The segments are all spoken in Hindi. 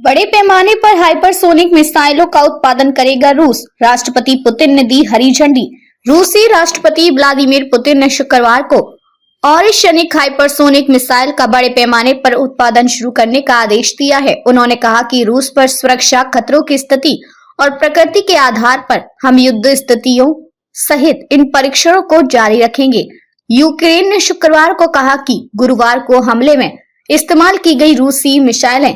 बड़े पैमाने पर हाइपरसोनिक मिसाइलों का उत्पादन करेगा रूस। राष्ट्रपति पुतिन ने दी हरी झंडी। रूसी राष्ट्रपति व्लादिमीर पुतिन ने शुक्रवार को ऑरिशनिक हाइपरसोनिक मिसाइल का बड़े पैमाने पर उत्पादन शुरू करने का आदेश दिया है। उन्होंने कहा कि रूस पर सुरक्षा खतरों की स्थिति और प्रकृति के आधार पर हम युद्ध स्थितियों सहित इन परीक्षणों को जारी रखेंगे। यूक्रेन ने शुक्रवार को कहा कि गुरुवार को हमले में इस्तेमाल की गई रूसी मिसाइलें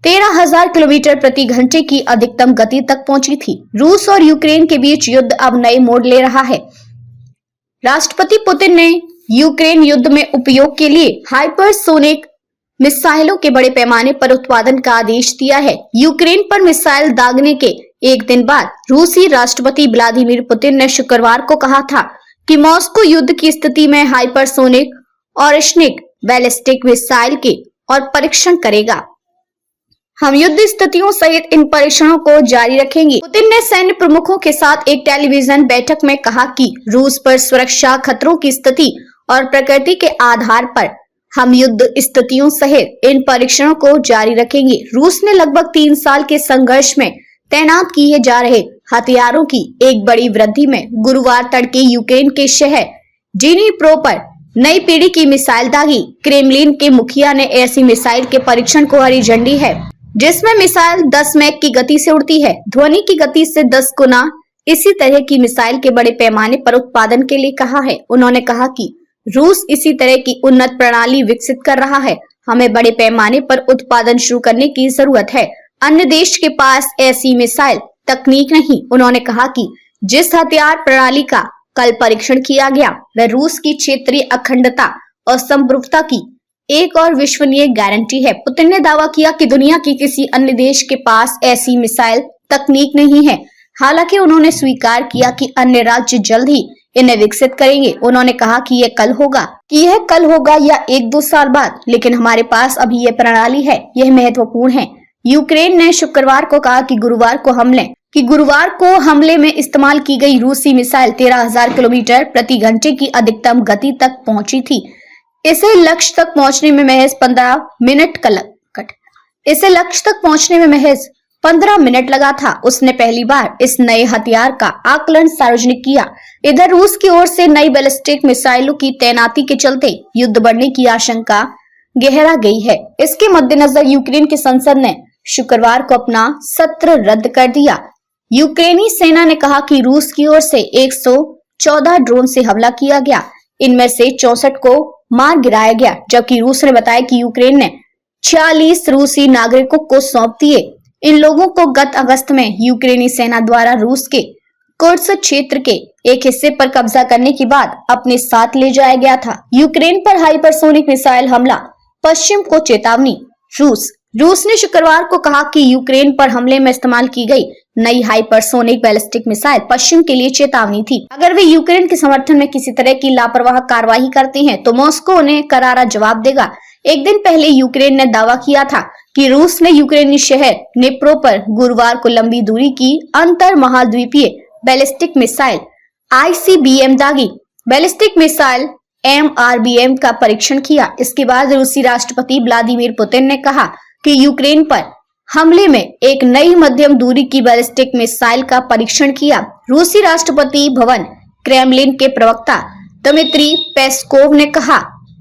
13,000 किलोमीटर प्रति घंटे की अधिकतम गति तक पहुंची थी। रूस और यूक्रेन के बीच युद्ध अब नए मोड़ ले रहा है। राष्ट्रपति पुतिन ने यूक्रेन युद्ध में उपयोग के लिए हाइपरसोनिक मिसाइलों के बड़े पैमाने पर उत्पादन का आदेश दिया है। यूक्रेन पर मिसाइल दागने के एक दिन बाद रूसी राष्ट्रपति व्लादिमीर पुतिन ने शुक्रवार को कहा था कि मॉस्को युद्ध की स्थिति में हाइपरसोनिक ऑरिशनिक बैलिस्टिक मिसाइल के और परीक्षण करेगा। हम युद्ध स्थितियों सहित इन परीक्षणों को जारी रखेंगे। पुतिन ने सैन्य प्रमुखों के साथ एक टेलीविजन बैठक में कहा कि रूस पर सुरक्षा खतरों की स्थिति और प्रकृति के आधार पर हम युद्ध स्थितियों सहित इन परीक्षणों को जारी रखेंगे। रूस ने लगभग 3 साल के संघर्ष में तैनात किए जा रहे हथियारों की एक बड़ी वृद्धि में गुरुवार तड़के यूक्रेन के शहर डनीप्रो पर नई पीढ़ी की मिसाइल दागी। क्रेमलिन के मुखिया ने ऐसी मिसाइल के परीक्षण को हरी झंडी है जिसमें मिसाइल 10 मैक की गति से उड़ती है, ध्वनि की गति से 10 गुना इसी तरह की मिसाइल के बड़े पैमाने पर उत्पादन के लिए कहा है। उन्होंने कहा कि रूस इसी तरह की उन्नत प्रणाली विकसित कर रहा है। हमें बड़े पैमाने पर उत्पादन शुरू करने की जरूरत है। अन्य देश के पास ऐसी मिसाइल तकनीक नहीं। उन्होंने कहा कि जिस हथियार प्रणाली का कल परीक्षण किया गया वह रूस की क्षेत्रीय अखंडता और संप्रभुता की एक और विश्वसनीय गारंटी है। पुतिन ने दावा किया कि दुनिया की किसी अन्य देश के पास ऐसी मिसाइल तकनीक नहीं है। हालांकि उन्होंने स्वीकार किया कि अन्य राज्य जल्द ही इन्हें विकसित करेंगे। उन्होंने कहा कि यह कल होगा या 1-2 साल बाद, लेकिन हमारे पास अभी यह प्रणाली है। यह महत्वपूर्ण है। यूक्रेन ने शुक्रवार को कहा कि गुरुवार को हमले में इस्तेमाल की गई रूसी मिसाइल 13,000 किलोमीटर प्रति घंटे की अधिकतम गति तक पहुंची थी। इसे लक्ष्य तक पहुंचने में महज 15 मिनट लगा था। उसने पहली बार इस नए हथियार का आकलन सार्वजनिक किया। इधर रूस की ओर से नई बैलिस्टिक मिसाइलों की तैनाती के चलते युद्ध बढ़ने की आशंका गहरा गई है। इसके मद्देनजर यूक्रेन की संसद ने शुक्रवार को अपना सत्र रद्द कर दिया। यूक्रेनी सेना ने कहा कि रूस की ओर से 114 ड्रोन से हमला किया गया। इनमें से 64 को मार गिराया गया, जबकि रूस ने बताया कि यूक्रेन ने 46 रूसी नागरिकों को सौंप दिए। इन लोगों को गत अगस्त में यूक्रेनी सेना द्वारा रूस के कुर्स्क क्षेत्र के एक हिस्से पर कब्जा करने के बाद अपने साथ ले जाया गया था। यूक्रेन पर हाइपरसोनिक मिसाइल हमला, पश्चिम को चेतावनी। रूस ने शुक्रवार को कहा कि यूक्रेन पर हमले में इस्तेमाल की गई नई हाइपरसोनिक बैलिस्टिक मिसाइल पश्चिम के लिए चेतावनी थी। अगर वे यूक्रेन के समर्थन में किसी तरह की लापरवाह कार्रवाई करते हैं तो मॉस्को उन्हें करारा जवाब देगा। एक दिन पहले यूक्रेन ने दावा किया था कि रूस ने यूक्रेनी शहर डनीप्रो पर गुरुवार को लंबी दूरी की अंतर महाद्वीपीय बैलिस्टिक मिसाइल ICBM दागी। बैलिस्टिक मिसाइल MRBM का परीक्षण किया। इसके बाद रूसी राष्ट्रपति व्लादिमीर पुतिन ने कहा कि यूक्रेन पर हमले में एक नई मध्यम दूरी की बैलिस्टिक मिसाइल का परीक्षण किया। रूसी राष्ट्रपति भवन क्रेमलिन के प्रवक्ता दमित्री पेस्कोव ने कहा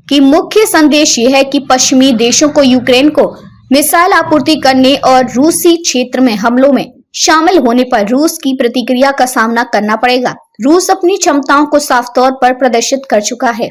कि मुख्य संदेश यह है कि पश्चिमी देशों को यूक्रेन को मिसाइल आपूर्ति करने और रूसी क्षेत्र में हमलों में शामिल होने पर रूस की प्रतिक्रिया का सामना करना पड़ेगा। रूस अपनी क्षमताओं को साफ तौर पर प्रदर्शित कर चुका है।